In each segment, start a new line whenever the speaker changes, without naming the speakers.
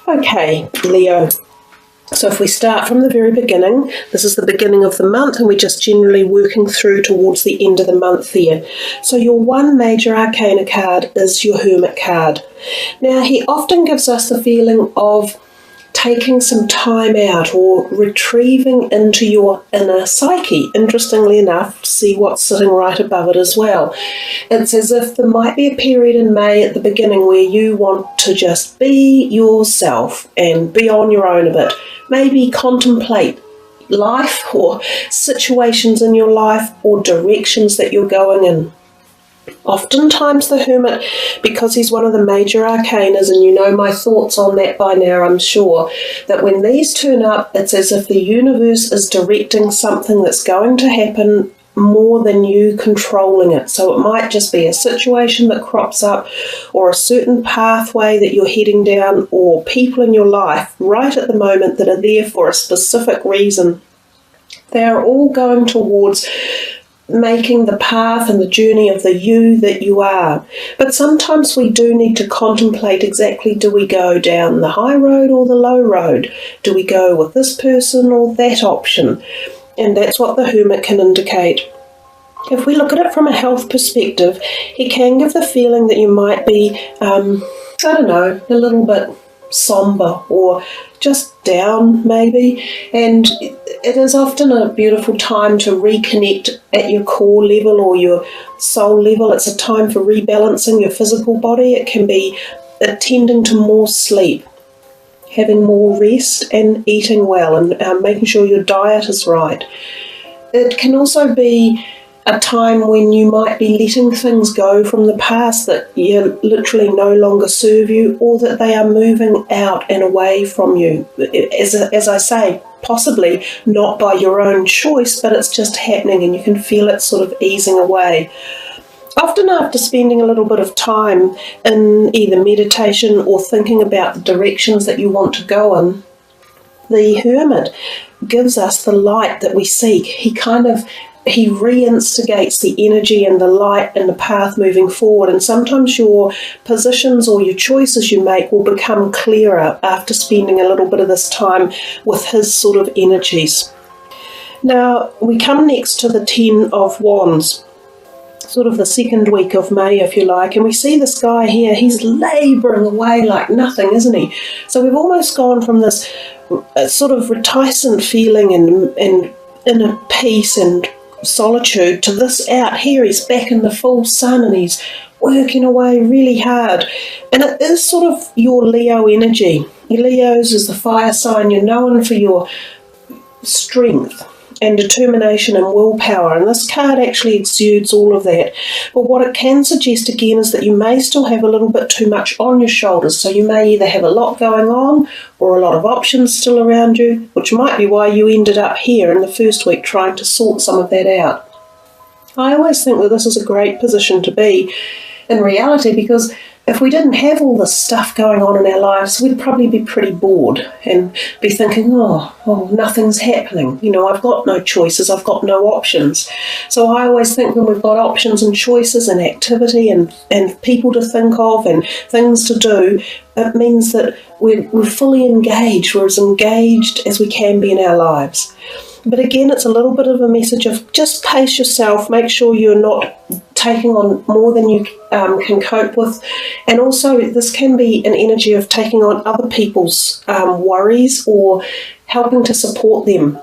Okay, Leo. So if we start from the very beginning, this is the beginning of the month and we're just generally working through towards the end of the month there. So your one major arcana card is your Hermit card. Now he often gives us the feeling of taking some time out or retrieving into your inner psyche, interestingly enough, to see what's sitting right above it as well. It's as if there might be a period in May at the beginning where you want to just be yourself and be on your own a bit. Maybe contemplate life or situations in your life or directions that you're going in. Oftentimes the Hermit, because he's one of the major arcanas, and you know my thoughts on that by now, I'm sure, that when these turn up, it's as if the universe is directing something that's going to happen more than you controlling it. So it might just be a situation that crops up or a certain pathway that you're heading down or people in your life right at the moment that are there for a specific reason. They are all going towards making the path and the journey of the you that you are. But sometimes we do need to contemplate exactly, do we go down the high road or the low road? Do we go with this person or that option? And that's what the Hermit can indicate. If we look at it from a health perspective, he can give the feeling that you might be, a little bit somber or just down maybe, and it is often a beautiful time to reconnect at your core level or your soul level. It's a time for rebalancing your physical body. It can be attending to more sleep, having more rest and eating well and making sure your diet is right. It can also be a time when you might be letting things go from the past that you literally no longer serve you, or that they are moving out and away from you. As I say, possibly not by your own choice, but it's just happening and you can feel it sort of easing away. Often after spending a little bit of time in either meditation or thinking about the directions that you want to go in, the Hermit gives us the light that we seek. He reinstigates the energy and the light and the path moving forward, and sometimes your positions or your choices you make will become clearer after spending a little bit of this time with his sort of energies. Now we come next to the Ten of Wands, sort of the second week of May, if you like, and we see this guy here. He's labouring away like nothing, isn't he? So we've almost gone from this sort of reticent feeling and inner peace and solitude to this out here. He's back in the full sun and he's working away really hard, and it is sort of your Leo energy. Your Leos is the fire sign. You're known for your strength and determination and willpower, and this card actually exudes all of that. But what it can suggest again is that you may still have a little bit too much on your shoulders, so you may either have a lot going on or a lot of options still around you, which might be why you ended up here in the first week trying to sort some of that out. I always think that this is a great position to be in reality, because if we didn't have all this stuff going on in our lives, we'd probably be pretty bored and be thinking, oh, nothing's happening. You know, I've got no choices, I've got no options. So I always think when we've got options and choices and activity and people to think of and things to do, it means that we're fully engaged. We're as engaged as we can be in our lives. But again, it's a little bit of a message of just pace yourself, make sure you're not taking on more than you can cope with. And also this can be an energy of taking on other people's worries or helping to support them.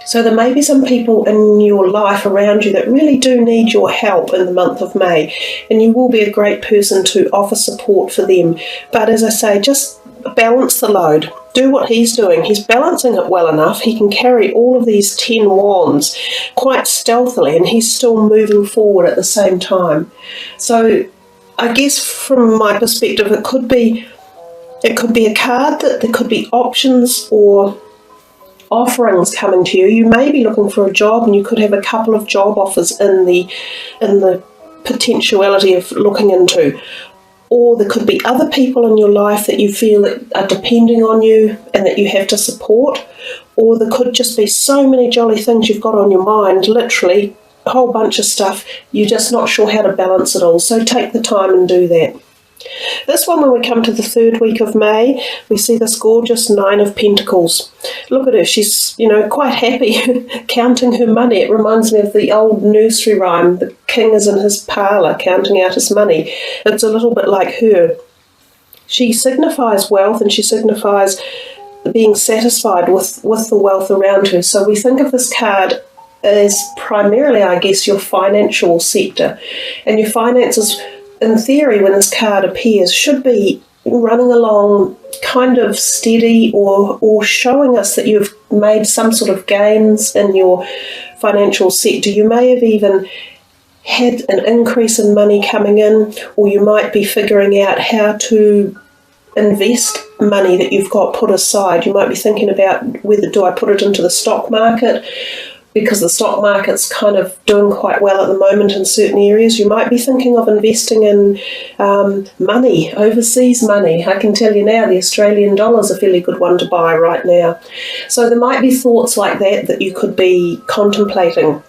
So there may be some people in your life around you that really do need your help in the month of May, and you will be a great person to offer support for them. But as I say, just balance the load. Do what he's doing. He's balancing it well enough. He can carry all of these 10 wands quite stealthily, and he's still moving forward at the same time. So I guess from my perspective, it could be a card that there could be options or offerings coming to you. You may be looking for a job, and you could have a couple of job offers in the potentiality of looking into. Or there could be other people in your life that you feel that are depending on you and that you have to support. Or there could just be so many jolly things you've got on your mind, literally a whole bunch of stuff. You're just not sure how to balance it all. So take the time and do that. This one, when we come to the 3rd week of May, we see this gorgeous 9 of Pentacles. Look at her, she's, quite happy counting her money. It reminds me of the old nursery rhyme, the king is in his parlour counting out his money. It's a little bit like her. She signifies wealth, and she signifies being satisfied with the wealth around her. So we think of this card as primarily, I guess, your financial sector. And your finances, in theory, when this card appears, should be running along kind of steady, or showing us that you've made some sort of gains in your financial sector. You may have even had an increase in money coming in, or you might be figuring out how to invest money that you've got put aside. You might be thinking about whether do I put it into the stock market, because the stock market's kind of doing quite well at the moment in certain areas. You might be thinking of investing in money, overseas money. I can tell you now the Australian dollar is a fairly good one to buy right now. So there might be thoughts like that you could be contemplating.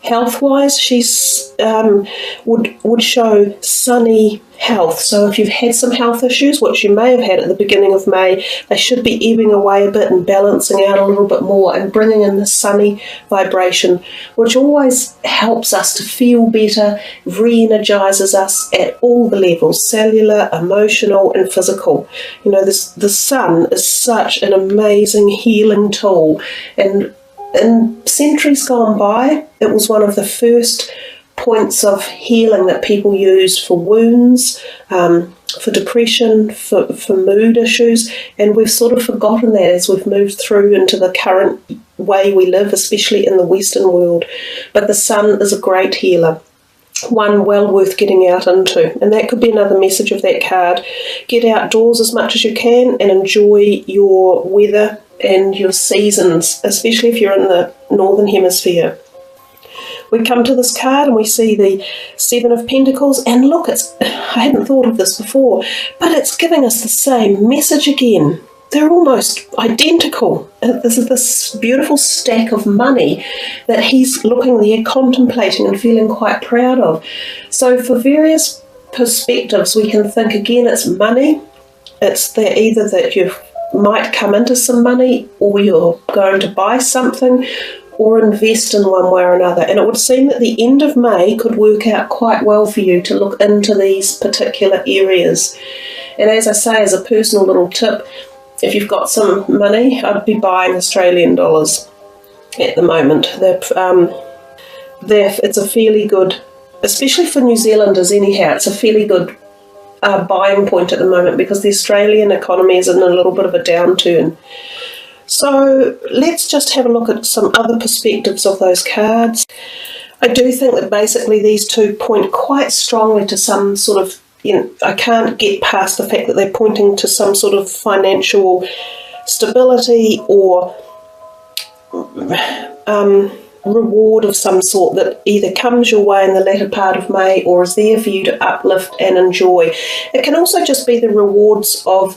Health-wise, she's would show sunny health. So if you've had some health issues, which you may have had at the beginning of May, they should be ebbing away a bit and balancing out a little bit more and bringing in the sunny vibration, which always helps us to feel better, re-energizes us at all the levels, cellular, emotional and physical. The sun is such an amazing healing tool, and in centuries gone by, it was one of the first points of healing that people used for wounds, for depression, for mood issues, and we've sort of forgotten that as we've moved through into the current way we live, especially in the Western world. But the sun is a great healer, one well worth getting out into, and that could be another message of that card. Get outdoors as much as you can and enjoy your weather and your seasons, especially if you're in the Northern Hemisphere. We come to this card and we see the 7 of Pentacles, and look, I hadn't thought of this before, but it's giving us the same message again. They're almost identical. This is this beautiful stack of money that he's looking there, contemplating and feeling quite proud of. So for various perspectives, we can think again, it's money. It's either that you might come into some money, or you're going to buy something, or invest in one way or another. And it would seem that the end of May could work out quite well for you to look into these particular areas. And as I say, as a personal little tip, if you've got some money, I'd be buying Australian dollars at the moment. It's a fairly good, especially for New Zealanders anyhow, it's a fairly good buying point at the moment, because the Australian economy is in a little bit of a downturn. So let's just have a look at some other perspectives of those cards. I do think that basically these two point quite strongly to some sort of, I can't get past the fact that they're pointing to some sort of financial stability or reward of some sort that either comes your way in the latter part of May or is there for you to uplift and enjoy. It can also just be the rewards of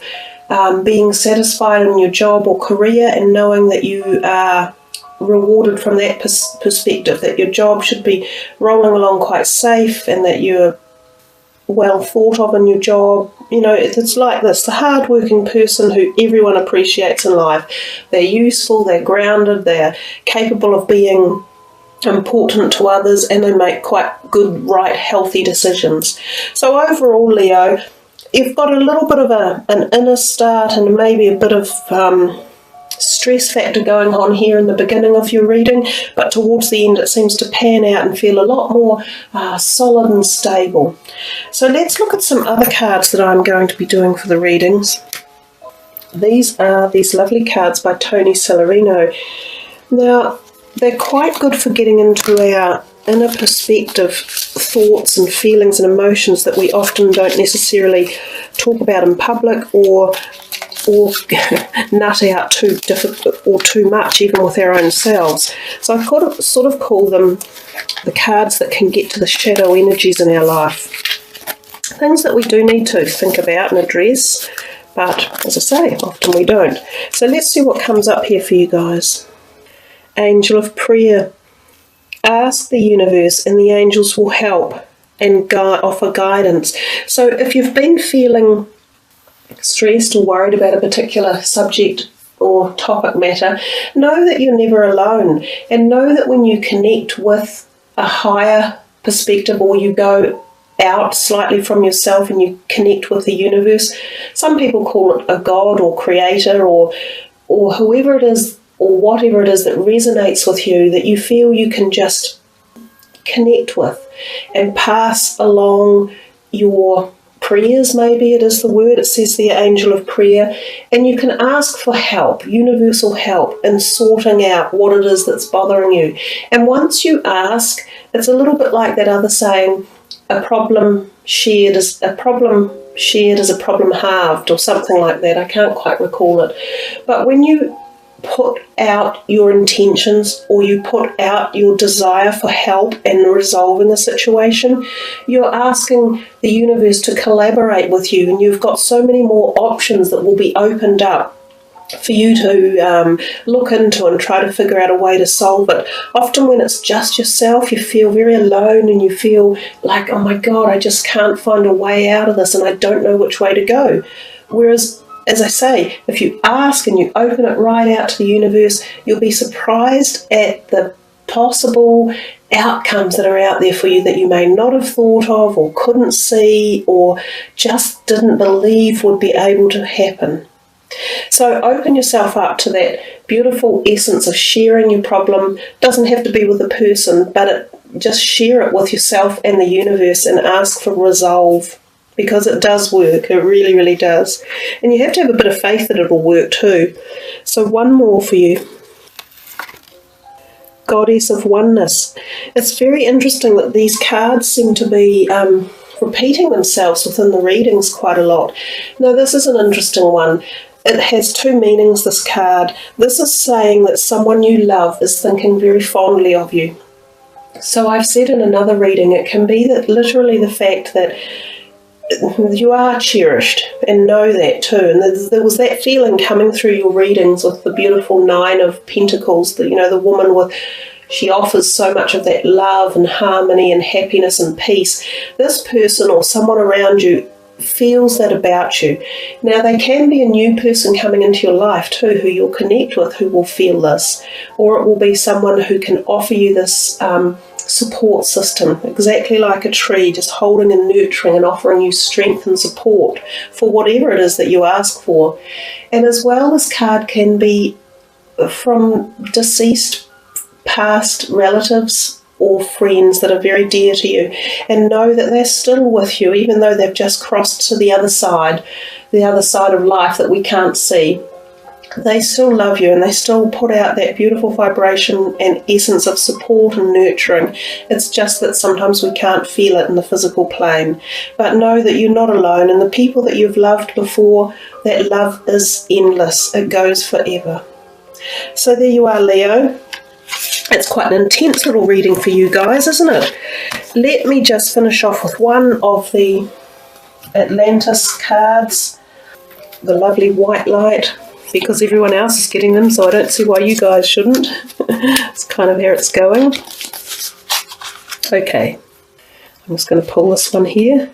being satisfied in your job or career, and knowing that you are rewarded from that perspective, that your job should be rolling along quite safe and that you're well thought of in your job. It's like this, the hard-working person who everyone appreciates in life. They're useful, they're grounded, they're capable of being important to others, and they make quite good, right, healthy decisions. So overall, Leo, you've got a little bit of an inner start and maybe a bit of stress factor going on here in the beginning of your reading, but towards the end it seems to pan out and feel a lot more solid and stable. So let's look at some other cards that I'm going to be doing for the readings. These are these lovely cards by Tony Salarino. Now, they're quite good for getting into our inner perspective, thoughts and feelings and emotions that we often don't necessarily talk about in public, or nut out too difficult or too much even with our own selves. So I sort of call them the cards that can get to the shadow energies in our life. Things that we do need to think about and address, but as I say, often we don't. So let's see what comes up here for you guys. Angel of Prayer. Ask the universe and the angels will help. and offer guidance. So if you've been feeling stressed or worried about a particular subject or topic matter, know that you're never alone, and know that when you connect with a higher perspective, or you go out slightly from yourself and you connect with the universe, some people call it a God or creator or whoever it is or whatever it is that resonates with you, that you feel you can just connect with and pass along your prayers, maybe it is the word, it says the angel of prayer, and you can ask for help, universal help, in sorting out what it is that's bothering you. And once you ask, it's a little bit like that other saying, a problem shared is a problem halved, or something like that. I can't quite recall it. But when you put out your intentions, or you put out your desire for help in resolving a situation, you're asking the universe to collaborate with you, and you've got so many more options that will be opened up for you to look into and try to figure out a way to solve it. Often when it's just yourself, you feel very alone, and you feel like, oh my God, I just can't find a way out of this, and I don't know which way to go. Whereas, as I say, if you ask and you open it right out to the universe, you'll be surprised at the possible outcomes that are out there for you that you may not have thought of, or couldn't see, or just didn't believe would be able to happen. So open yourself up to that beautiful essence of sharing your problem. Doesn't have to be with a person, but just share it with yourself and the universe, and ask for resolve. Because it does work, it really, really does. And you have to have a bit of faith that it'll work too. So one more for you. Goddess of Oneness. It's very interesting that these cards seem to be repeating themselves within the readings quite a lot. Now this is an interesting one. It has two meanings, this card. This is saying that someone you love is thinking very fondly of you. So I've said in another reading, it can be that literally the fact that you are cherished, and know that too. And there was that feeling coming through your readings with the beautiful Nine of Pentacles, that, you know, the woman with, she offers so much of that love and harmony and happiness and peace. This person or someone around you feels that about you. Now, they can be a new person coming into your life too, who you'll connect with, who will feel this, or it will be someone who can offer you this support system, exactly like a tree, just holding and nurturing and offering you strength and support for whatever it is that you ask for. And as well, this card can be from deceased past relatives or friends that are very dear to you, and know that they're still with you, even though they've just crossed to the other side of life that we can't see. They still love you, and they still put out that beautiful vibration and essence of support and nurturing. It's just that sometimes we can't feel it in the physical plane. But know that you're not alone, and the people that you've loved before, that love is endless. It goes forever. So there you are, Leo. It's quite an intense little reading for you guys, isn't it? Let me just finish off with one of the Atlantis cards, the lovely white light, because everyone else is getting them, so I don't see why you guys shouldn't. It's kind of how it's going. Okay, I'm just going to pull this one here.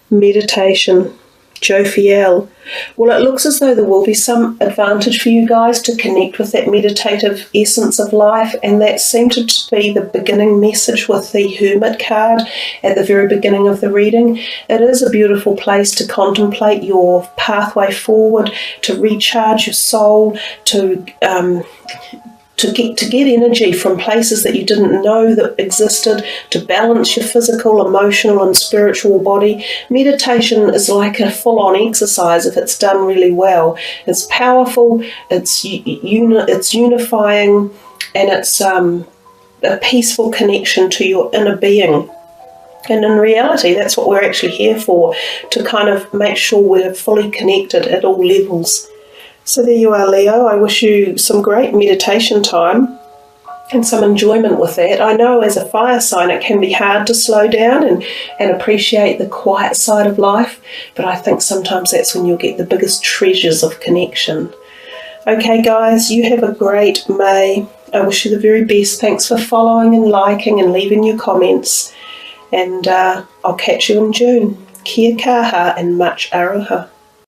Meditation, Jophiel. Well, it looks as though there will be some advantage for you guys to connect with that meditative essence of life, and that seemed to be the beginning message with the Hermit card at the very beginning of the reading. It is a beautiful place to contemplate your pathway forward, to recharge your soul, to get energy from places that you didn't know that existed, to balance your physical, emotional and spiritual body. Meditation is like a full-on exercise if it's done really well. It's powerful, it's unifying, and it's a peaceful connection to your inner being. And in reality, that's what we're actually here for, to kind of make sure we're fully connected at all levels. So there you are, Leo. I wish you some great meditation time and some enjoyment with that. I know as a fire sign it can be hard to slow down and appreciate the quiet side of life, but I think sometimes that's when you'll get the biggest treasures of connection. Okay, guys, you have a great May. I wish you the very best. Thanks for following and liking and leaving your comments. and I'll catch you in June. Kia kaha and much aroha.